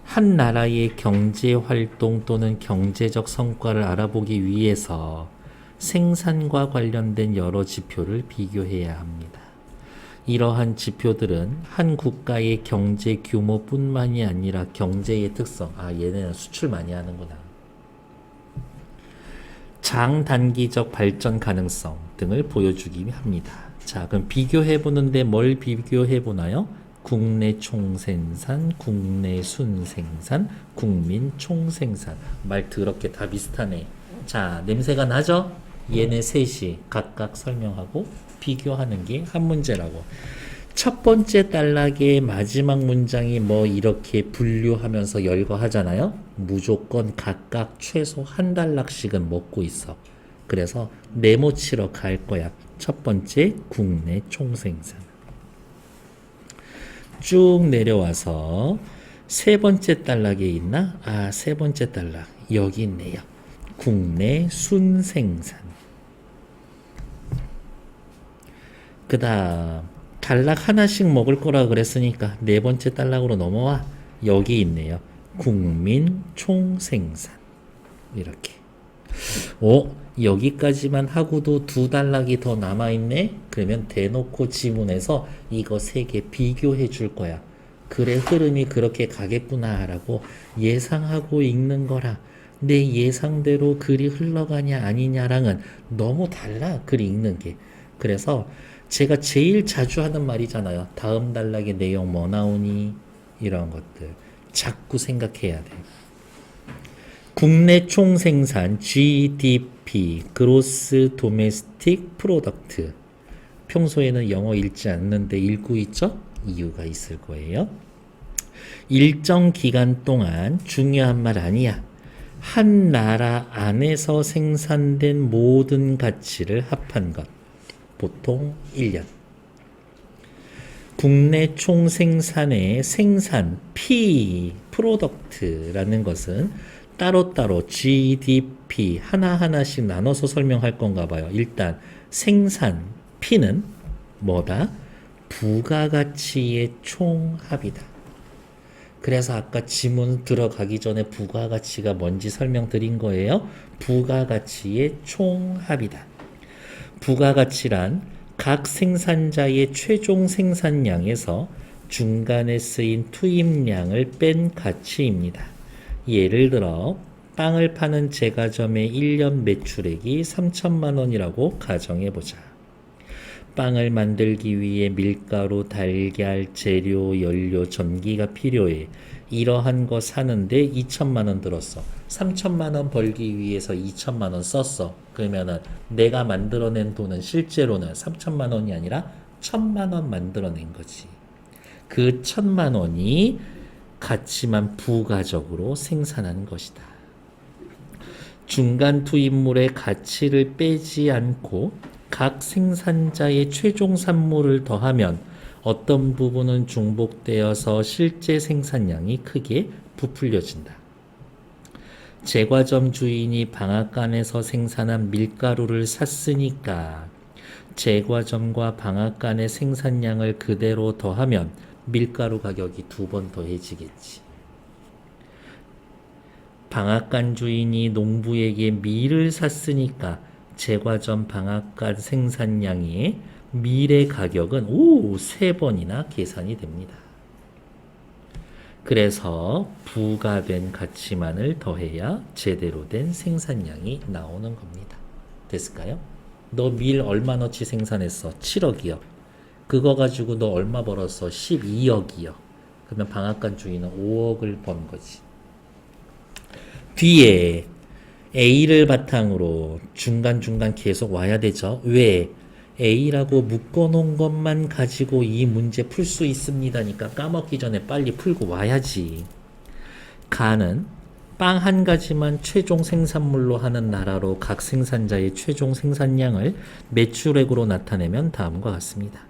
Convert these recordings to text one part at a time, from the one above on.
한 나라의 경제 활동 또는 경제적 성과를 알아보기 위해서 생산과 관련된 여러 지표를 비교해야 합니다. 이러한 지표들은 한 국가의 경제 규모뿐만이 아니라 경제의 특성, 얘네는 수출 많이 하는구나. 장단기적 발전 가능성 등을 보여주기 합니다. 자, 그럼 비교해보는데 뭘 비교해보나요? 국내 총생산, 국내 순생산, 국민 총생산. 말 더럽게 다 비슷하네. 자, 냄새가 나죠? 얘네 셋이 각각 설명하고 비교하는 게 한 문제라고. 첫 번째 단락의 마지막 문장이 뭐 이렇게 분류하면서 열거하잖아요. 무조건 각각 최소 한 단락씩은 먹고 있어. 그래서 네모치러 갈 거야. 첫 번째 국내 총생산. 쭉 내려와서 세 번째 단락에 있나? 세 번째 단락 여기 있네요. 국내 순생산. 그 다음 단락 하나씩 먹을 거라 그랬으니까 네 번째 단락으로 넘어와. 여기 있네요. 국민 총생산. 이렇게. 여기까지만 하고도 두 단락이 더 남아있네? 그러면 대놓고 지문에서 이거 세 개 비교해 줄 거야. 그래, 흐름이 그렇게 가겠구나 라고 예상하고 읽는 거라. 내 예상대로 글이 흘러가냐 아니냐랑은 너무 달라, 글이 읽는 게. 그래서 제가 제일 자주 하는 말이잖아요. 다음 단락의 내용 뭐 나오니? 이런 것들 자꾸 생각해야 돼. 국내 총생산 GDP, Gross Domestic Product. 평소에는 영어 읽지 않는데 읽고 있죠? 이유가 있을 거예요. 일정 기간 동안 중요한 말 아니야. 한 나라 안에서 생산된 모든 가치를 합한 것. 보통 1년. 국내 총생산의 생산, P, 프로덕트라는 것은 따로따로 GDP 하나하나씩 나눠서 설명할 건가 봐요. 일단 생산, P는 뭐다? 부가가치의 총합이다. 그래서 아까 지문 들어가기 전에 부가가치가 뭔지 설명드린 거예요. 부가가치의 총합이다. 부가가치란 각 생산자의 최종 생산량에서 중간에 쓰인 투입량을 뺀 가치입니다. 예를 들어 빵을 파는 제과점의 1년 매출액이 3천만 원이라고 가정해보자. 빵을 만들기 위해 밀가루, 달걀, 재료, 연료, 전기가 필요해. 이러한 거 사는데 2천만 원 들었어. 3천만 원 벌기 위해서 2천만 원 썼어. 그러면은 내가 만들어낸 돈은 실제로는 3천만 원이 아니라 1천만 원 만들어낸 거지. 그 1천만 원이 가치만 부가적으로 생산하는 것이다. 중간 투입물의 가치를 빼지 않고 각 생산자의 최종 산물을 더하면 어떤 부분은 중복되어서 실제 생산량이 크게 부풀려진다. 제과점 주인이 방앗간에서 생산한 밀가루를 샀으니까 제과점과 방앗간의 생산량을 그대로 더하면 밀가루 가격이 2번 더해지겠지. 방앗간 주인이 농부에게 밀을 샀으니까 제과점 방앗간 생산량의 밀의 가격은 3번이나 계산이 됩니다. 그래서 부가된 가치만을 더해야 제대로 된 생산량이 나오는 겁니다. 됐을까요? 너 밀 얼마너치 생산했어? 7억이요. 그거 가지고 너 얼마 벌었어? 12억이요. 그러면 방앗간 주인은 5억을 번 거지. 뒤에 A를 바탕으로 중간중간 계속 와야 되죠. 왜? A라고 묶어놓은 것만 가지고 이 문제 풀 수 있습니다니까 까먹기 전에 빨리 풀고 와야지. 가는 빵 한 가지만 최종 생산물로 하는 나라로 각 생산자의 최종 생산량을 매출액으로 나타내면 다음과 같습니다.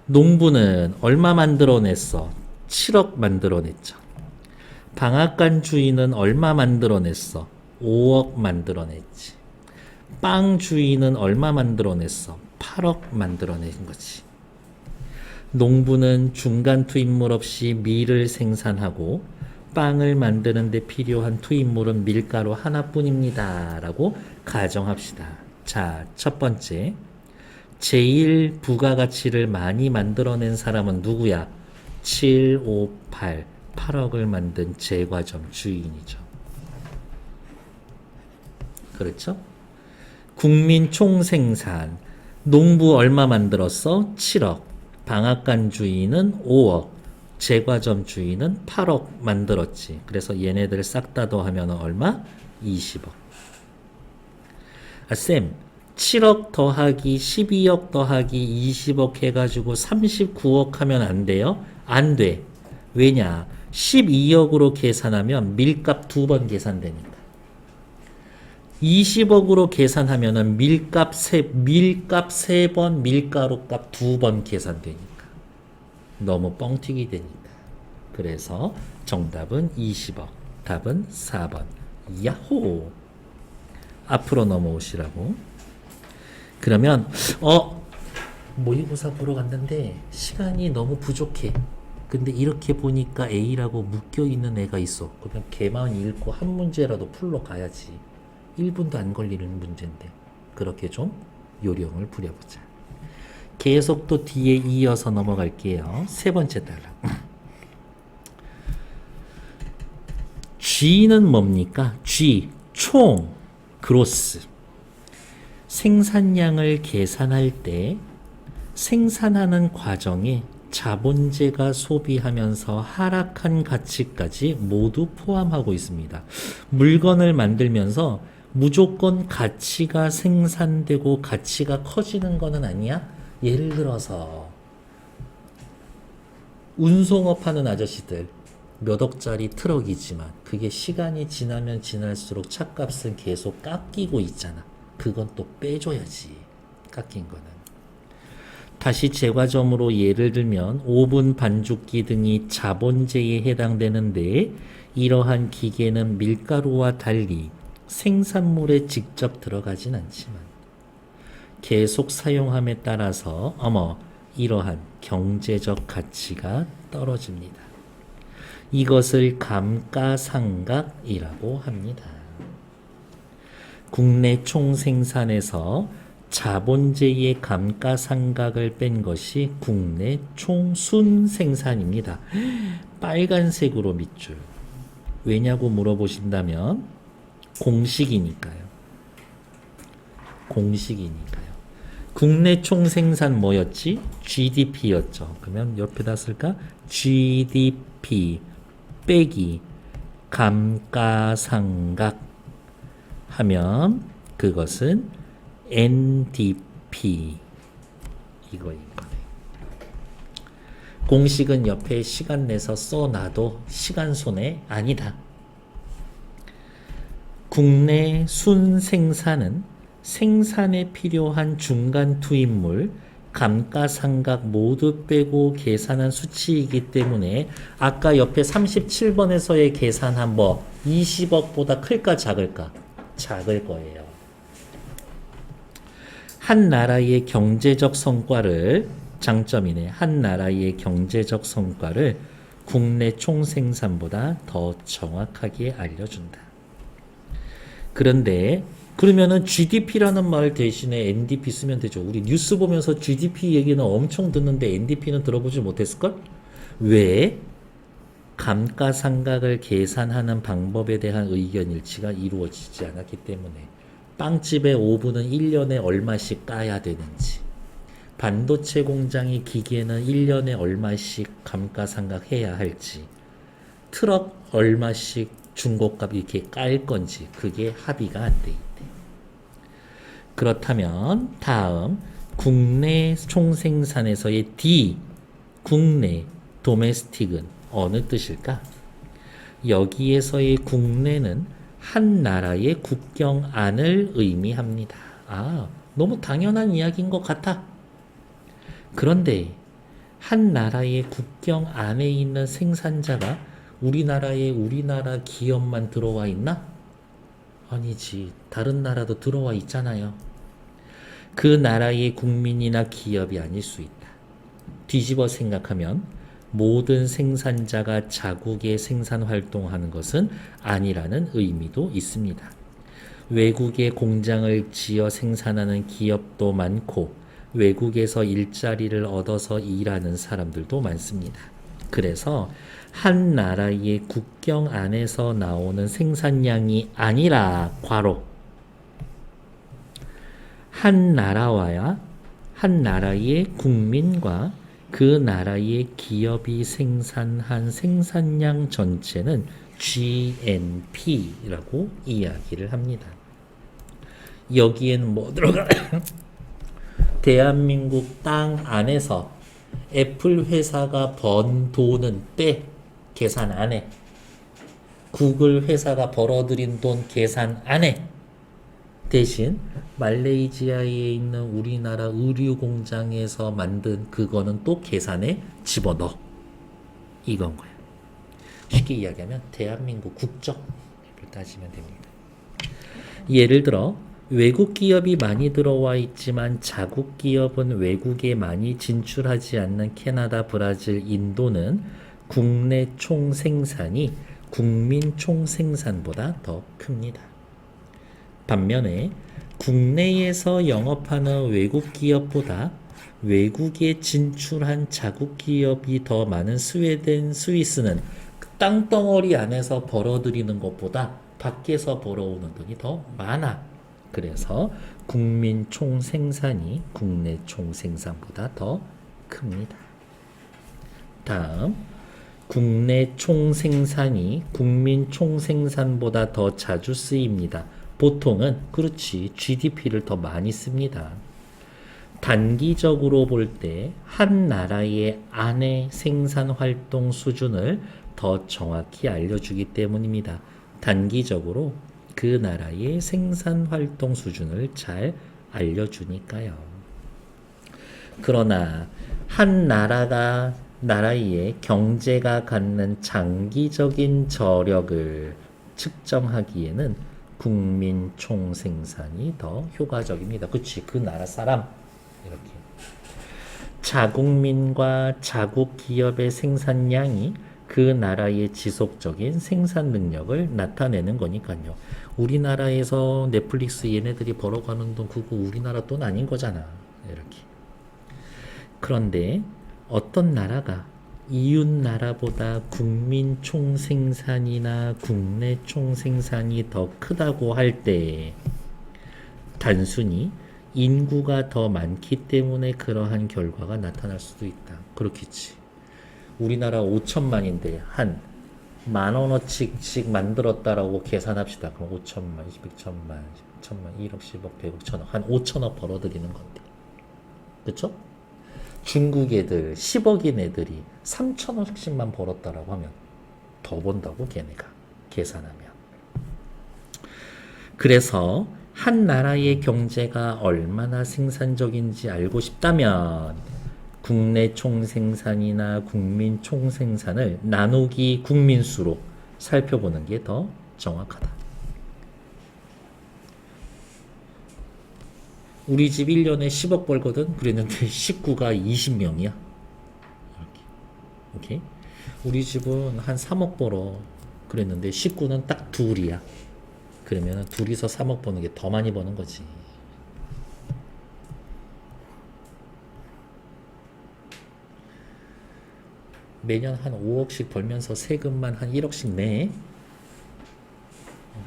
농부는 얼마 만들어냈어? 7억 만들어냈죠. 방앗간 주인은 얼마 만들어냈어? 5억 만들어냈지. 빵 주인은 얼마 만들어냈어? 8억 만들어낸 거지. 농부는 중간 투입물 없이 밀을 생산하고 빵을 만드는 데 필요한 투입물은 밀가루 하나뿐입니다. 라고 가정합시다. 자, 첫 번째. 제일 부가가치를 많이 만들어낸 사람은 누구야? 7, 5, 8. 8억을 만든 제과점 주인이죠. 그렇죠? 국민 총생산. 농부 얼마 만들었어? 7억. 방앗간 주인은 5억. 제과점 주인은 8억 만들었지. 그래서 얘네들 싹 다 더하면 얼마? 20억. 아, 쌤, 7억 더하기 12억 더하기 20억 해가지고 39억 하면 안 돼요? 안 돼. 왜냐? 12억으로 계산하면 밀값 2번 계산되니까. 20억으로 계산하면은 밀값 3번, 밀가루값 2번 계산되니까. 너무 뻥튀기 되니까. 그래서 정답은 20억. 답은 4번. 야호! 앞으로 넘어오시라고. 그러면 모의고사 보러 갔는데 시간이 너무 부족해. 근데 이렇게 보니까 A라고 묶여있는 애가 있어. 그러면 걔만 읽고 한 문제라도 풀러 가야지. 1분도 안 걸리는 문제인데. 그렇게 좀 요령을 부려보자. 계속 또 뒤에 이어서 넘어갈게요. 세 번째 따라. G는 뭡니까? G, 총, 그로스. 생산량을 계산할 때 생산하는 과정에 자본재가 소비하면서 하락한 가치까지 모두 포함하고 있습니다. 물건을 만들면서 무조건 가치가 생산되고 가치가 커지는 거는 아니야? 예를 들어서 운송업 하는 아저씨들 몇 억짜리 트럭이지만 그게 시간이 지나면 지날수록 차값은 계속 깎이고 있잖아. 그건 또 빼줘야지. 깎인 거는. 다시 제과점으로 예를 들면 오븐, 반죽기 등이 자본재에 해당되는데 이러한 기계는 밀가루와 달리 생산물에 직접 들어가진 않지만 계속 사용함에 따라서 이러한 경제적 가치가 떨어집니다. 이것을 감가상각이라고 합니다. 국내 총생산에서 자본재의 감가상각을 뺀 것이 국내 총순생산입니다. 빨간색으로 밑줄. 왜냐고 물어보신다면 공식이니까요. 공식이니까요. 국내 총생산 뭐였지? GDP였죠. 그러면 옆에다 쓸까? GDP 빼기 감가상각 하면 그것은 NDP 이거인 거네. 공식은 옆에 시간 내서 써놔도 시간 손해 아니다. 국내 순생산은 생산에 필요한 중간 투입물, 감가상각 모두 빼고 계산한 수치이기 때문에 아까 옆에 37번에서의 계산한 20억보다 클까 작을까? 작을 거예요. 한 나라의 경제적 성과를 장점이네. 한 나라의 경제적 성과를 국내 총생산보다 더 정확하게 알려준다. 그런데 그러면은 GDP라는 말 대신에 NDP 쓰면 되죠. 우리 뉴스 보면서 GDP 얘기는 엄청 듣는데 NDP는 들어보지 못했을걸? 왜? 감가상각을 계산하는 방법에 대한 의견 일치가 이루어지지 않았기 때문에 빵집의 오븐은 1년에 얼마씩 까야 되는지 반도체 공장의 기계는 1년에 얼마씩 감가상각해야 할지 트럭 얼마씩 중고값 이렇게 깔 건지 그게 합의가 안 돼 있대. 그렇다면 다음 국내 총생산에서의 D 국내 도메스틱은 어느 뜻일까? 여기에서의 국내는 한 나라의 국경 안을 의미합니다. 너무 당연한 이야기인 것 같아. 그런데 한 나라의 국경 안에 있는 생산자가 우리나라에 우리나라 기업만 들어와 있나? 아니지. 다른 나라도 들어와 있잖아요. 그 나라의 국민이나 기업이 아닐 수 있다. 뒤집어 생각하면 모든 생산자가 자국의 생산 활동하는 것은 아니라는 의미도 있습니다. 외국에 공장을 지어 생산하는 기업도 많고 외국에서 일자리를 얻어서 일하는 사람들도 많습니다. 그래서 한 나라의 국경 안에서 나오는 생산량이 아니라 괄호 한 나라의 국민과 그 나라의 기업이 생산한 생산량 전체는 GNP라고 이야기를 합니다. 여기에는 뭐 들어가? 대한민국 땅 안에서 애플 회사가 번 돈은 빼 계산 안 해. 구글 회사가 벌어들인 돈 계산 안 해. 대신 말레이시아에 있는 우리나라 의류 공장에서 만든 그거는 또 계산에 집어넣어. 이건 거야. 쉽게 이야기하면 대한민국 국적을 따지면 됩니다. 예를 들어 외국 기업이 많이 들어와 있지만 자국 기업은 외국에 많이 진출하지 않는 캐나다, 브라질, 인도는 국내 총 생산이 국민 총 생산보다 더 큽니다. 반면에 국내에서 영업하는 외국 기업보다 외국에 진출한 자국 기업이 더 많은 스웨덴, 스위스는 땅덩어리 안에서 벌어들이는 것보다 밖에서 벌어오는 돈이 더 많아. 그래서 국민 총 생산이 국내 총 생산보다 더 큽니다. 다음, 국내 총 생산이 국민 총 생산보다 더 자주 쓰입니다. 보통은 그렇지 GDP를 더 많이 씁니다. 단기적으로 볼 때 한 나라의 안의 생산 활동 수준을 더 정확히 알려주기 때문입니다. 단기적으로 그 나라의 생산 활동 수준을 잘 알려주니까요. 그러나 한 나라의 경제가 갖는 장기적인 저력을 측정하기에는 국민 총생산이 더 효과적입니다. 그치? 그 나라 사람 이렇게 자국민과 자국 기업의 생산량이 그 나라의 지속적인 생산 능력을 나타내는 거니까요. 우리나라에서 넷플릭스 얘네들이 벌어가는 돈 그거 우리나라 돈 아닌 거잖아. 이렇게. 그런데 어떤 나라가 이웃 나라보다 국민 총생산이나 국내 총생산이 더 크다고 할 때 단순히 인구가 더 많기 때문에 그러한 결과가 나타날 수도 있다. 그렇겠지. 우리나라 5천만인데 한 10,000원어치씩 만들었다라고 계산합시다. 그럼 5천만, 100천만, 1000만, 1억, 10억, 100억, 1000억 한 5천억 벌어들이는 건데. 그쵸? 중국 애들 10억인 애들이 3천억씩만 벌었다라고 하면 더 번다고 걔네가 계산하면. 그래서 한 나라의 경제가 얼마나 생산적인지 알고 싶다면 국내 총생산이나 국민 총생산을 나누기 국민수로 살펴보는 게 더 정확하다. 우리 집 1년에 10억 벌거든. 그랬는데 식구가 20명이야. 이렇게. 오케이? 우리 집은 한 3억 벌어. 그랬는데 식구는 딱 둘이야. 그러면 둘이서 3억 버는 게 더 많이 버는 거지. 매년 한 5억씩 벌면서 세금만 한 1억씩 내.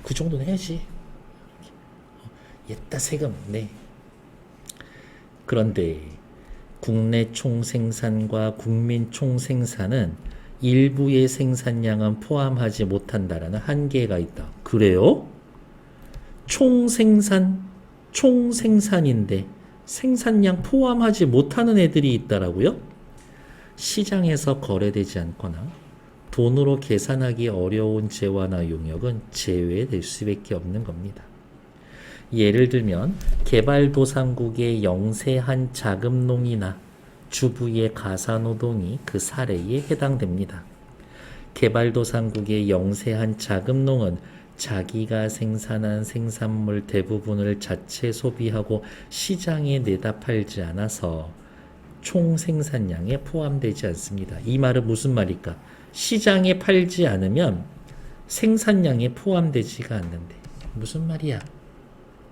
그 정도는 해야지. 옛다 세금 내. 그런데 국내 총생산과 국민 총생산은 일부의 생산량은 포함하지 못한다라는 한계가 있다. 그래요? 총생산인데 생산량 포함하지 못하는 애들이 있다라고요? 시장에서 거래되지 않거나 돈으로 계산하기 어려운 재화나 용역은 제외될 수밖에 없는 겁니다. 예를 들면 개발도상국의 영세한 자급농이나 주부의 가사노동이 그 사례에 해당됩니다. 개발도상국의 영세한 자급농은 자기가 생산한 생산물 대부분을 자체 소비하고 시장에 내다 팔지 않아서 총 생산량에 포함되지 않습니다. 이 말은 무슨 말일까? 시장에 팔지 않으면 생산량에 포함되지가 않는데. 무슨 말이야?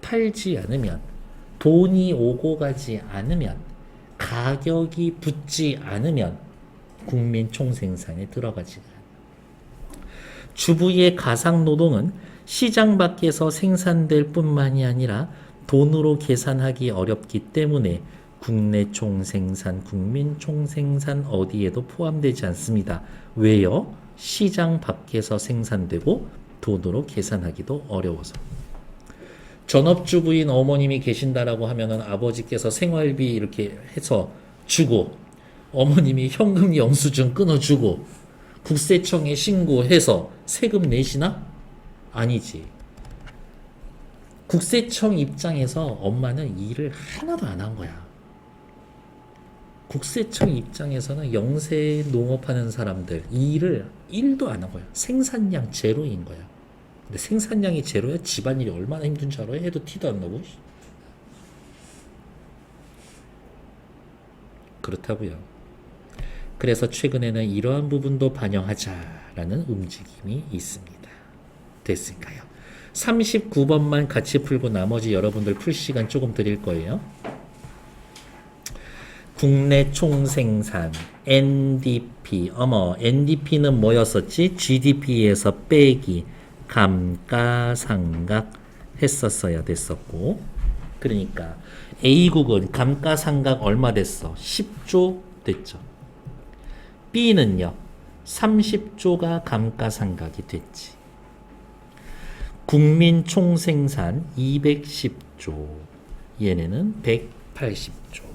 팔지 않으면, 돈이 오고 가지 않으면, 가격이 붙지 않으면 국민 총생산에 들어가지 않아요. 주부의 가상노동은 시장 밖에서 생산될 뿐만이 아니라 돈으로 계산하기 어렵기 때문에 국내 총생산, 국민 총생산 어디에도 포함되지 않습니다. 왜요? 시장 밖에서 생산되고 돈으로 계산하기도 어려워서. 전업주부인 어머님이 계신다라고 하면은 아버지께서 생활비 이렇게 해서 주고, 어머님이 현금 영수증 끊어주고, 국세청에 신고해서 세금 내시나? 아니지. 국세청 입장에서 엄마는 일을 하나도 안 한 거야. 국세청 입장에서는 영세 농업하는 사람들 일을 1도 안 한 거야. 생산량 제로인 거야. 근데 생산량이 제로야 집안일이 얼마나 힘든 줄 알아요? 해도 티도 안 나고. 그렇다고요. 그래서 최근에는 이러한 부분도 반영하자라는 움직임이 있습니다. 됐을까요? 39번만 같이 풀고 나머지 여러분들 풀 시간 조금 드릴 거예요. 국내 총생산 NDP. NDP는 뭐였었지? GDP에서 빼기 감가상각 했었어야 됐었고, 그러니까 A국은 감가상각 얼마 됐어? 10조 됐죠. B는요 30조가 감가상각이 됐지. 국민 총생산 210조, 얘네는 180조.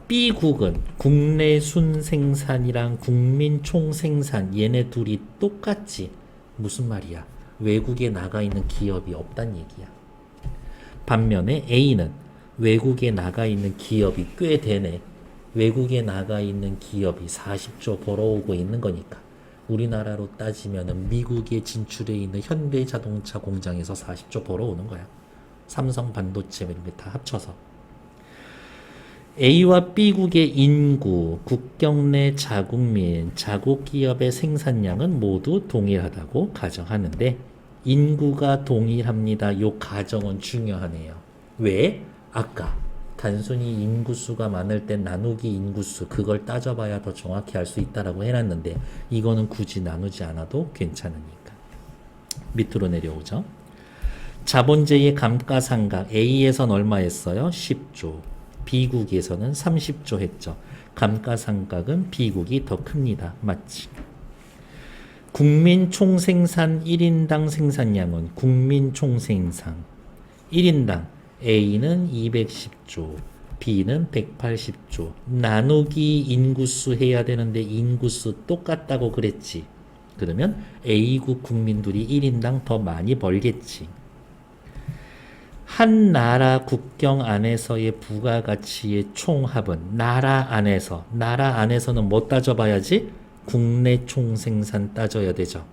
B국은 국내 순생산이랑 국민 총생산, 얘네 둘이 똑같지. 무슨 말이야? 외국에 나가 있는 기업이 없단 얘기야. 반면에 A는 외국에 나가 있는 기업이 꽤 되네. 외국에 나가 있는 기업이 40조 벌어오고 있는 거니까 우리나라로 따지면 미국에 진출해 있는 현대자동차 공장에서 40조 벌어오는 거야. 삼성 반도체 이런 게 다 합쳐서. A와 B국의 인구, 국경 내 자국민, 자국기업의 생산량은 모두 동일하다고 가정하는데 인구가 동일합니다. 요 가정은 중요하네요. 왜? 아까 단순히 인구수가 많을 때 나누기 인구수, 그걸 따져봐야 더 정확히 알 수 있다라고 해놨는데 이거는 굳이 나누지 않아도 괜찮으니까. 밑으로 내려오죠. 자본재의 감가상각 A에선 얼마 했어요? 10조. B국에서는 30조 했죠. 감가상각은 B국이 더 큽니다. 맞지? 국민 총생산 1인당 생산량은 국민 총생산 1인당 A는 210조, B는 180조. 나누기 인구수 해야 되는데 인구수 똑같다고 그랬지. 그러면 A국 국민들이 1인당 더 많이 벌겠지. 한 나라 국경 안에서의 부가가치의 총합은 나라 안에서는 뭐 따져봐야지? 국내 총생산 따져야 되죠.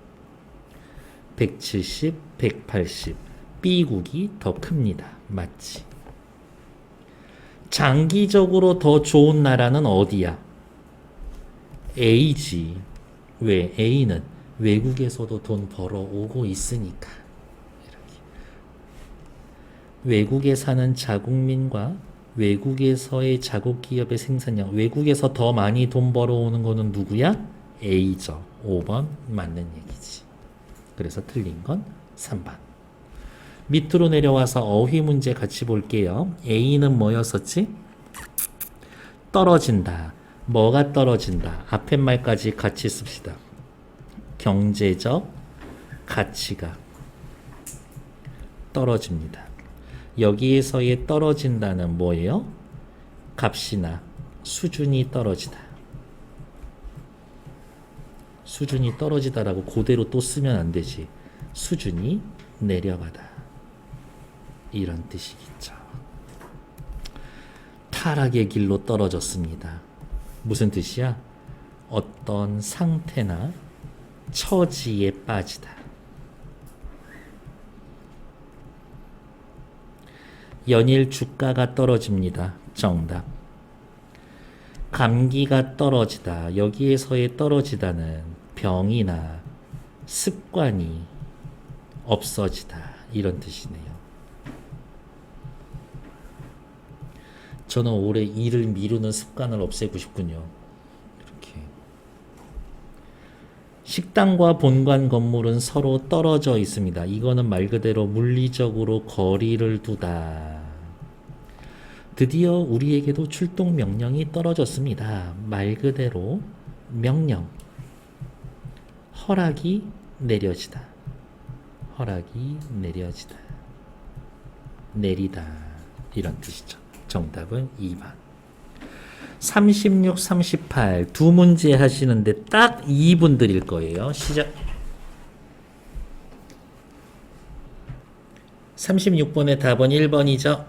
170, 180. B국이 더 큽니다. 맞지? 장기적으로 더 좋은 나라는 어디야? A지. 왜? A는 외국에서도 돈 벌어오고 있으니까. 외국에 사는 자국민과 외국에서의 자국기업의 생산량, 외국에서 더 많이 돈 벌어오는 거는 누구야? A죠. 5번 맞는 얘기지. 그래서 틀린 건 3번. 밑으로 내려와서 어휘 문제 같이 볼게요. A는 뭐였었지? 떨어진다. 뭐가 떨어진다? 앞에 말까지 같이 씁시다. 경제적 가치가 떨어집니다. 여기에서의 떨어진다는 뭐예요? 값이나 수준이 떨어지다. 수준이 떨어지다라고 그대로 또 쓰면 안 되지. 수준이 내려가다. 이런 뜻이겠죠. 타락의 길로 떨어졌습니다. 무슨 뜻이야? 어떤 상태나 처지에 빠지다. 연일 주가가 떨어집니다. 정답. 감기가 떨어지다. 여기에서의 떨어지다는 병이나 습관이 없어지다. 이런 뜻이네요. 저는 올해 일을 미루는 습관을 없애고 싶군요. 이렇게. 식당과 본관 건물은 서로 떨어져 있습니다. 이거는 말 그대로 물리적으로 거리를 두다. 드디어 우리에게도 출동 명령이 떨어졌습니다. 말 그대로 명령. 허락이 내려지다. 허락이 내려지다. 내리다. 이런 뜻이죠. 정답은 2번. 36, 38 두 문제 하시는데 딱 2분 드릴 거예요. 시작. 36번의 답은 1번이죠.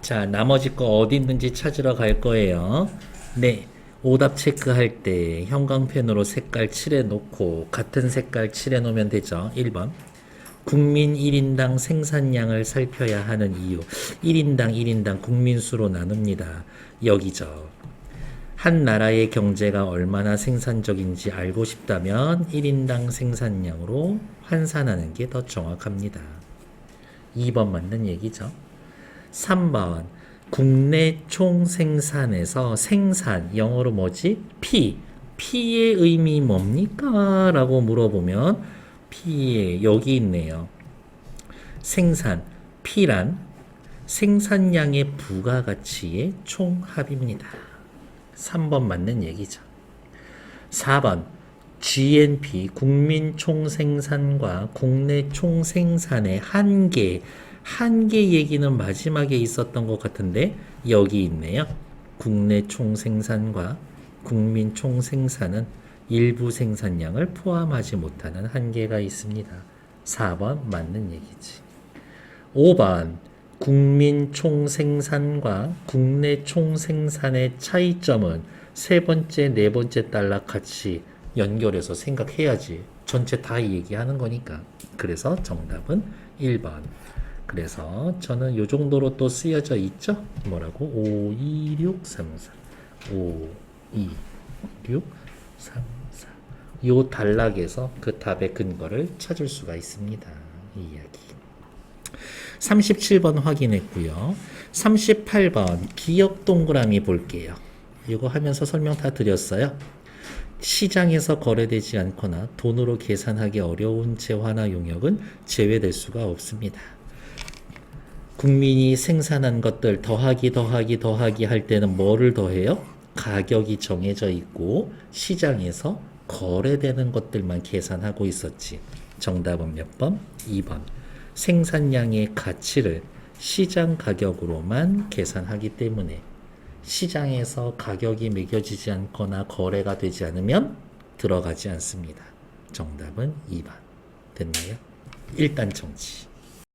자, 나머지 거 어디 있는지 찾으러 갈 거예요. 네. 오답 체크할 때 형광펜으로 색깔 칠해 놓고 같은 색깔 칠해 놓으면 되죠. 1번. 국민 1인당 생산량을 살펴야 하는 이유. 1인당 국민수로 나눕니다. 여기죠. 한 나라의 경제가 얼마나 생산적인지 알고 싶다면 1인당 생산량으로 환산하는 게 더 정확합니다. 2번 맞는 얘기죠. 3번. 국내 총생산에서 생산, 영어로 뭐지? P의 의미 뭡니까? 라고 물어보면 P의 여기 있네요. 생산, P란 생산량의 부가가치의 총합입니다. 3번 맞는 얘기죠. 4번. GNP, 국민 총생산과 국내 총생산의 한계 얘기는 마지막에 있었던 것 같은데 여기 있네요. 국내 총생산과 국민 총생산은 일부 생산량을 포함하지 못하는 한계가 있습니다. 4번 맞는 얘기지. 5번. 국민 총생산과 국내 총생산의 차이점은 세 번째, 네 번째 단락 같이 연결해서 생각해야지. 전체 다 얘기하는 거니까. 그래서 정답은 1번. 그래서 저는 요 정도로 또 쓰여져 있죠. 뭐라고? 5, 2, 6, 3, 4. 5, 2, 6, 3, 4. 요 단락에서 그 답의 근거를 찾을 수가 있습니다. 이 이야기. 37번 확인했고요. 38번 기억 동그라미 볼게요. 이거 하면서 설명 다 드렸어요. 시장에서 거래되지 않거나 돈으로 계산하기 어려운 재화나 용역은 제외될 수가 없습니다. 국민이 생산한 것들 더하기 할 때는 뭐를 더해요? 가격이 정해져 있고 시장에서 거래되는 것들만 계산하고 있었지. 정답은 몇 번? 2번. 생산량의 가치를 시장 가격으로만 계산하기 때문에 시장에서 가격이 매겨지지 않거나 거래가 되지 않으면 들어가지 않습니다. 정답은 2번. 됐나요? 1단 정치.